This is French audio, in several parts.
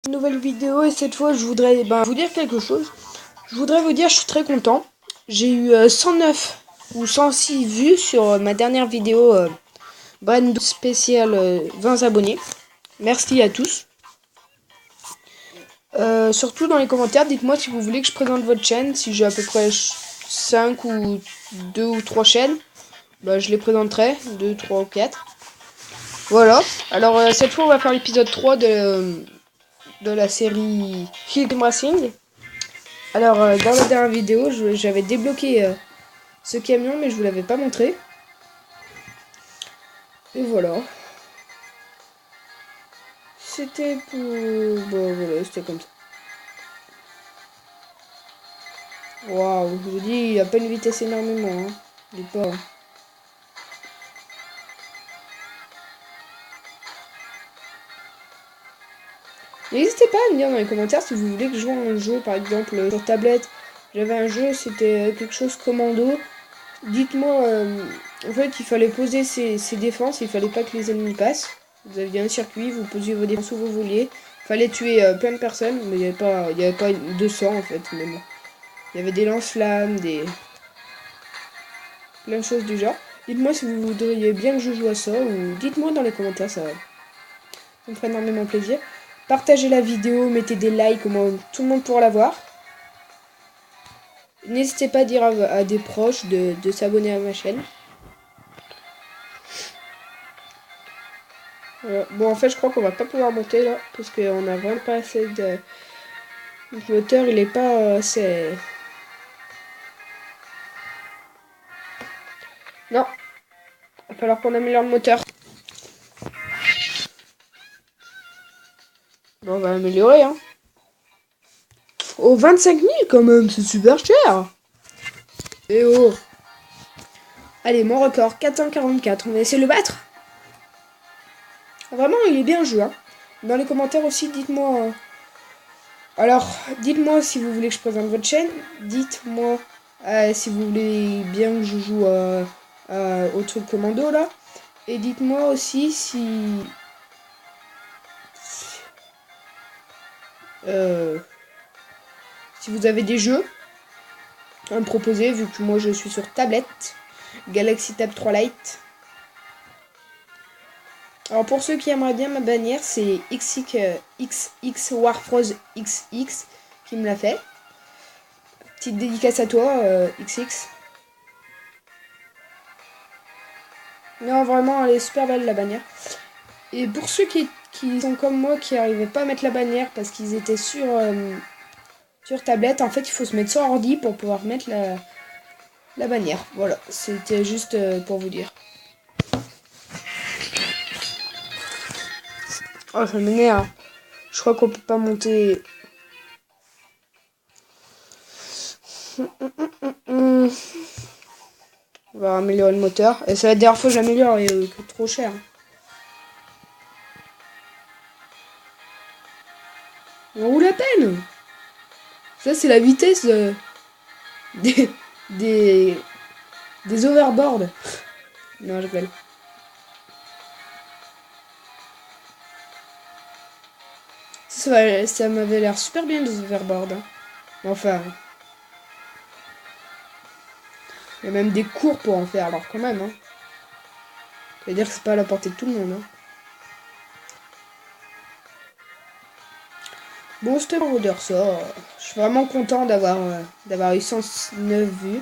Nouvelle vidéo et cette fois je voudrais vous dire quelque chose. Je voudrais vous dire je suis très content. J'ai eu 109 ou 106 vues sur ma dernière vidéo Brand spécial 20 abonnés. Merci à tous. Surtout dans les commentaires, dites-moi si vous voulez que je présente votre chaîne. Si j'ai à peu près 5 ou 2 ou 3 chaînes, je les présenterai. 2, 3 ou 4. Voilà. Alors cette fois on va faire l'épisode 3 de la série Hill Climb Racing. Alors dans la dernière vidéo j'avais débloqué ce camion mais je vous l'avais pas montré. Et voilà. C'était pour... Bon voilà, c'était comme ça. Waouh, je vous dis, il a pas une vitesse énormément. Hein. Il est pas... N'hésitez pas à me dire dans les commentaires si vous voulez que je joue à un jeu, par exemple sur tablette. J'avais un jeu, c'était quelque chose commando. Dites-moi, en fait, il fallait poser ses défenses, il fallait pas que les ennemis passent. Vous aviez un circuit, vous posiez vos défenses où vous vouliez. Fallait tuer plein de personnes, mais il n'y avait pas 200 en fait, mais bon. Il y avait des lance-flammes, plein de choses du genre. Dites-moi si vous voudriez bien que je joue à ça, ou dites-moi dans les commentaires, ça me ferait énormément plaisir. Partagez la vidéo, mettez des likes, au moins tout le monde pourra la voir. N'hésitez pas à dire à des proches de s'abonner à ma chaîne. Voilà. Bon, en fait, je crois qu'on va pas pouvoir monter là, parce qu'on a vraiment pas assez de... Le moteur, il est pas assez... Non. Il va falloir qu'on améliore le moteur. Bon, on va améliorer, hein. Oh, 25 000 quand même, c'est super cher. Et oh. Allez, mon record, 444. On va essayer de le battre. Vraiment, il est bien joué. Hein. Dans les commentaires aussi, dites-moi... Alors, dites-moi si vous voulez que je présente votre chaîne. Dites-moi si vous voulez bien que je joue au truc commando, là. Et dites-moi aussi si vous avez des jeux à me proposer, vu que moi je suis sur tablette. Galaxy Tab 3 Lite. Alors pour ceux qui aimeraient bien ma bannière, c'est XX Warfroze XX qui me l'a fait. Petite dédicace à toi, XX. Non, vraiment, elle est super belle la bannière. Et pour ceux qui sont comme moi, qui n'arrivaient pas à mettre la bannière parce qu'ils étaient sur tablette, en fait, il faut se mettre sur ordi pour pouvoir mettre la bannière. Voilà, c'était juste pour vous dire. Oh, ça m'énerve. Je crois qu'on peut pas monter. On va améliorer le moteur. Et c'est la dernière fois que j'améliore, il coûte trop cher. On roule à peine. Ça, c'est la vitesse des overboards. Non, je rigole. Ça m'avait l'air super bien des overboards. Hein. Enfin, il y a même des cours pour en faire, alors quand même. Hein. C'est-à-dire que c'est pas à la portée de tout le monde. Hein. Bon, c'était un rodeur ça. Je suis vraiment content d'avoir eu 109 vues.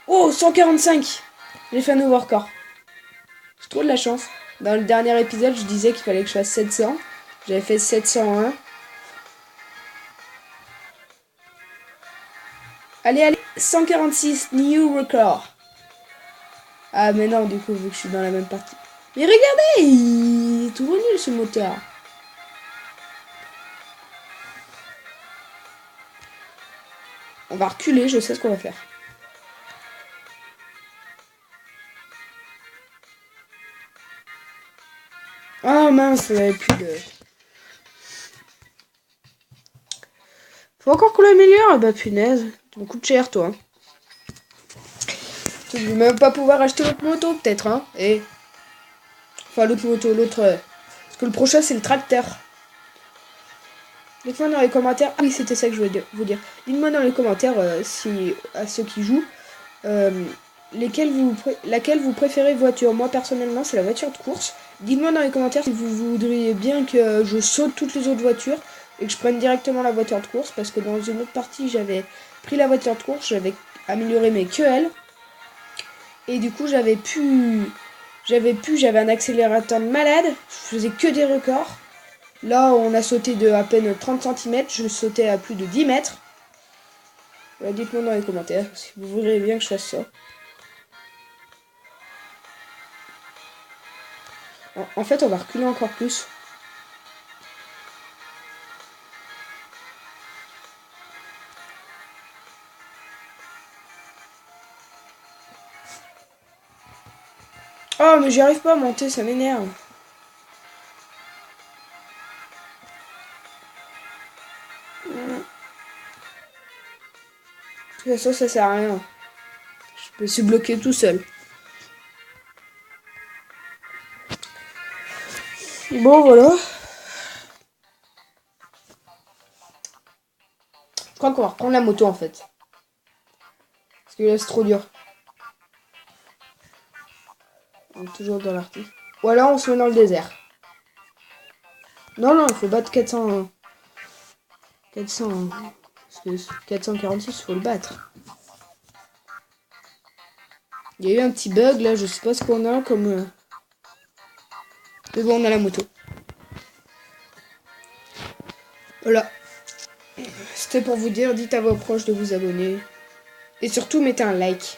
Oh, 145. J'ai fait un nouveau record. J'ai trop de la chance. Dans le dernier épisode, je disais qu'il fallait que je fasse 700. J'avais fait 701. Allez, 146, new record. Ah, mais non, du coup, vu que je suis dans la même partie. Mais regardez, il est tout nul ce moteur. On va reculer, je sais ce qu'on va faire. Oh mince, j'avais plus de... Faut encore qu'on l'améliore. Bah punaise, tu me coûtes cher toi. Tu ne veux même pas pouvoir acheter l'autre moto peut-être hein. Et... Enfin l'autre moto, l'autre que le prochain, c'est le tracteur. Dites-moi dans les commentaires. Ah oui, c'était ça que je voulais vous dire. Dites-moi dans les commentaires, si à ceux qui jouent, laquelle vous préférez voiture. Moi, personnellement, c'est la voiture de course. Dites-moi dans les commentaires si vous voudriez bien que je saute toutes les autres voitures et que je prenne directement la voiture de course. Parce que dans une autre partie, j'avais pris la voiture de course, j'avais amélioré mes QL. Et du coup, j'avais un accélérateur de malade. Je faisais que des records. Là, on a sauté de à peine 30 cm. Je sautais à plus de 10 mètres. Dites-moi dans les commentaires si vous voudriez bien que je fasse ça. En fait, on va reculer encore plus. Oh, mais j'y arrive pas à monter, ça m'énerve. De toute façon, ça sert à rien. Je me suis bloqué tout seul. Bon, voilà. Je crois qu'on va reprendre la moto, en fait. Parce que là, c'est trop dur. On est toujours dans l'article. Ou alors, on se met dans le désert. Non, il faut battre 400... 400... Parce que 446, il faut le battre. Il y a eu un petit bug, là, je sais pas ce qu'on a comme... Mais bon, on a la moto. Voilà. C'était pour vous dire, dites à vos proches de vous abonner. Et surtout, mettez un like.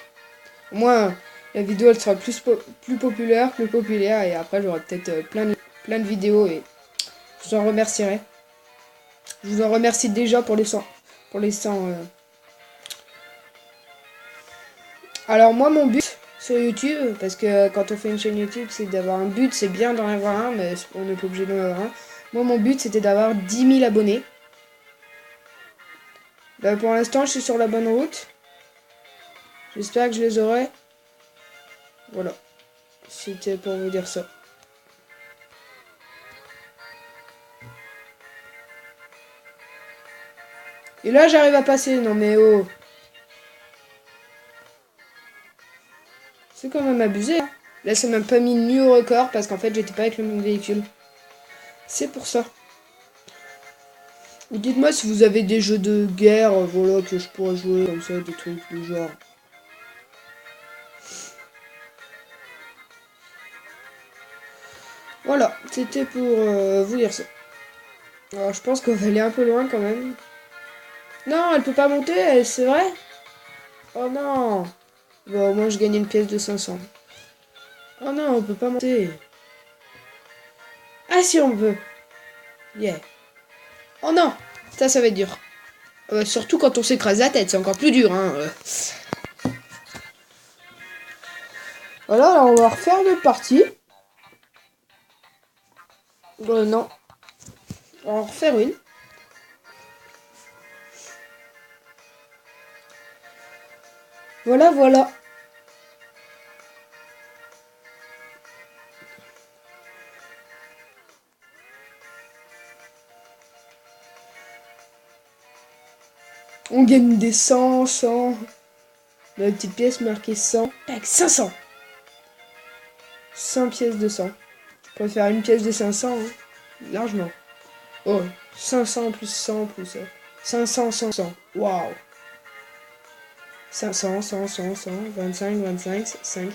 Au moins, la vidéo, elle sera plus populaire, et après, j'aurai peut-être plein de vidéos, et je vous en remercierai. Je vous en remercie déjà pour les 100. Alors, moi, mon but sur YouTube, parce que quand on fait une chaîne YouTube, c'est d'avoir un but, c'est bien d'en avoir un, mais on n'est pas obligé d'en avoir un. Moi, mon but, c'était d'avoir 10 000 abonnés. Bah, pour l'instant, je suis sur la bonne route. J'espère que je les aurai. Voilà. C'était pour vous dire ça. Et là, j'arrive à passer. Non, mais oh. C'est quand même abusé. Hein. Là, ça m'a pas mis nu au record parce qu'en fait, j'étais pas avec le même véhicule. C'est pour ça. Dites-moi si vous avez des jeux de guerre, voilà, que je pourrais jouer comme ça, des trucs du genre. Voilà, c'était pour vous dire ça. Alors, je pense qu'on va aller un peu loin quand même. Non, elle peut pas monter, c'est vrai? Oh non. Bon, moi je gagne une pièce de 500. Oh non, on peut pas monter. Ah si, on peut. Yeah. Oh non, ça va être dur. Surtout quand on s'écrase la tête, c'est encore plus dur. Hein. Voilà, là on va refaire notre partie. Non. On va en refaire une. Voilà. On gagne des 100. Dans la petite pièce marquée 100. Tac, 500. 100 pièces de 100. Je préfère une pièce de 500, hein. Largement. Oh, 500 plus 100 plus 500, 100. Waouh. 500, 100, 25, 5.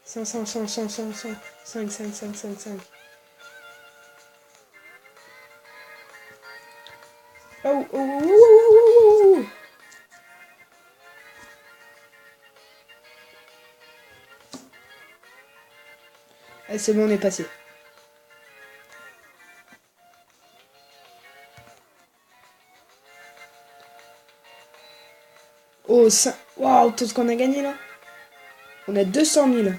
500, 5. Oh. Ah, c'est bon, on est passé. Oh, ça... Waouh, tout ce qu'on a gagné là. On a 200 000.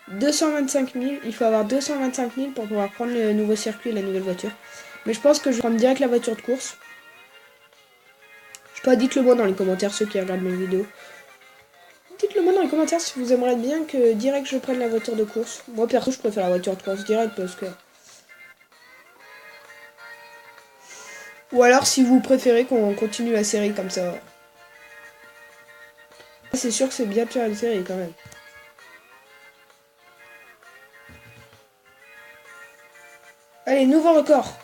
225 000. Il faut avoir 225 000 pour pouvoir prendre le nouveau circuit et la nouvelle voiture. Mais je pense que je vais prendre direct la voiture de course. Je sais pas, dites-le moi dans les commentaires, ceux qui regardent mes vidéos. Dites-le moi dans les commentaires si vous aimeriez bien que direct je prenne la voiture de course. Moi perso, je préfère la voiture de course direct parce que Ou alors si vous préférez qu'on continue la série comme ça. C'est sûr que c'est bien de faire une série quand même. Allez, nouveau record.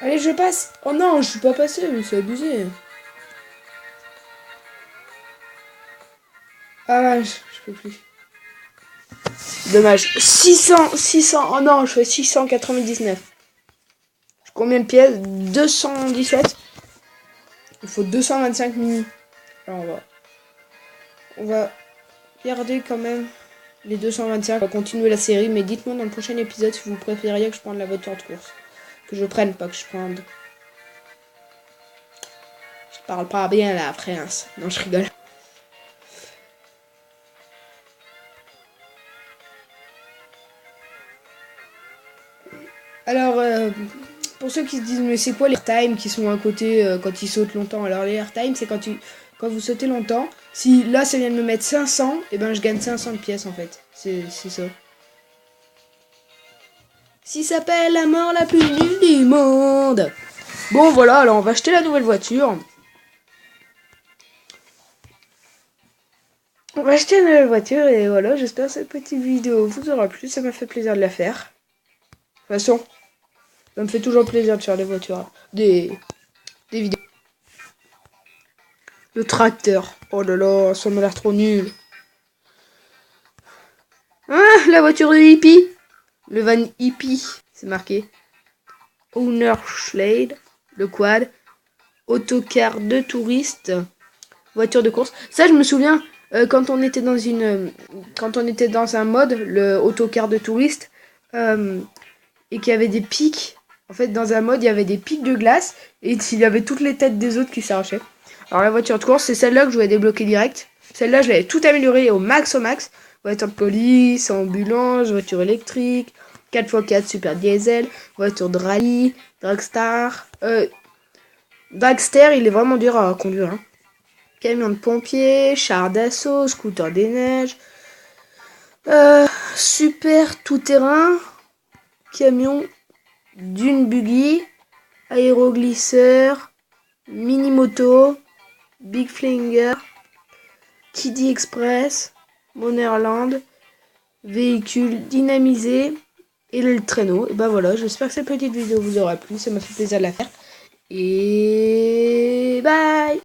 Allez, je passe. Oh non, je suis pas passé, mais c'est abusé. Ah, je peux plus. Dommage. 600. Oh non, je fais 699. Combien de pièces? 217. Il faut 225 mini. Alors on va garder quand même les 225. On va continuer la série, mais dites-moi dans le prochain épisode si vous préfériez que je prenne la voiture de course. Que je prenne, pas que je prenne. Je parle pas bien là, France. Non, je rigole. Alors, pour ceux qui se disent, mais c'est quoi les airtime qui sont à côté quand ils sautent longtemps? Alors, les airtime, c'est quand vous sautez longtemps. Si là, ça vient de me mettre 500, et ben je gagne 500 de pièces en fait. C'est ça. Si ça s'appelle la mort la plus nulle du monde. Bon, voilà, alors on va acheter la nouvelle voiture. On va acheter une nouvelle voiture et voilà, j'espère que cette petite vidéo vous aura plu. Ça m'a fait plaisir de la faire. De toute façon, ça me fait toujours plaisir de faire des voitures. Des vidéos. Le tracteur. Oh là là, ça m'a l'air trop nul. Ah, la voiture de hippie. Le van hippie, c'est marqué. Owner Schlade. Le quad. Autocar de touristes. Voiture de course. Ça, je me souviens, quand on était dans un mode, le autocar de touristes, et qu'il y avait des pics. En fait, dans un mode, il y avait des pics de glace et il y avait toutes les têtes des autres qui s'arrachaient. Alors la voiture de course, c'est celle-là que je voulais débloquer direct. Celle-là, je l'avais tout améliorée au max. Voiture de police, ambulance, voiture électrique, 4x4 super diesel, voiture de rallye, Dragstar. Dragster, il est vraiment dur à conduire. Hein. Camion de pompier, char d'assaut, scooter des neiges. Super tout-terrain, camion d'une buggy, aéroglisseur, mini-moto, Big Flinger, Kiddy Express, Monerland, véhicule dynamisé et le traîneau. Et ben voilà, j'espère que cette petite vidéo vous aura plu, ça m'a fait plaisir de la faire. Et bye!